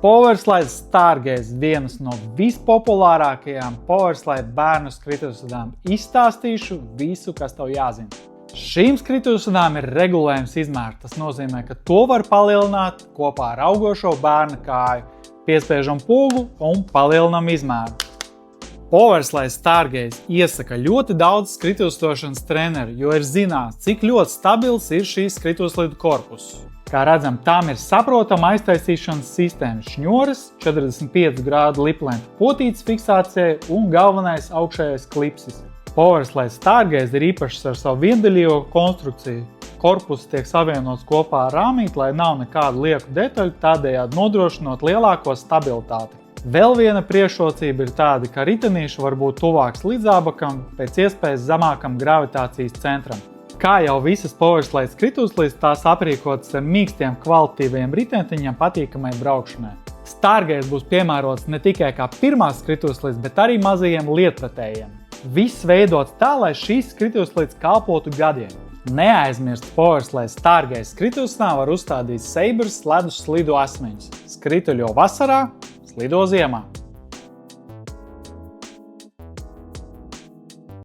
Powerslide Stargaze – vienas no vispopulārākajām Powerslide bērnu skrituļslidām. Izstāstīšu visu, kas tev jāzina. Šīm skrituļslidām ir regulējums izmērs. Tas nozīmē, ka to var palielināt kopā ar augošo bērna kāju. Piespiežam pogu un palielinam izmēru. Powerslide Stargaze iesaka ļoti daudz skrituļslidošanas treneru, jo ir zināms, cik ļoti stabils ir šīs skrituļslidu korpus. Kā redzam, tām ir saprotama aiztaisīšanas sistēma šņoras, 45 grādu liplenta potītes fiksācijai un galvenais augšējais klipsis. Powerslide Stargaze ir īpašs ar savu viendaļīgo konstrukciju. Korpus tiek savienots kopā ar rāmīti, lai nav nekādu lieku detaļu, tādējādi nodrošinot lielāko stabilitāti. Vēl viena priekšrocība ir tāda, ka ritenīši var būt tuvāks līdzābakam, pēc iespējas zemākam gravitācijas centram. Kā jau visas Powerslide skrituļslides, tās aprīkotas ar mīkstiem kvalitatīviem ritentiņiem patīkamai braukšanai. Stargaze būs piemērots ne tikai kā pirmās skrituļslides, bet arī mazajiem lietpratējiem. Viss veidots tā, lai šīs skrituļslides kalpotu gadiem. Neaizmirst Powerslide Stargaze skrituļslidām var uzstādīt Sabres ledus slidu asmeņus. Skrituļo vasarā, slido ziemā.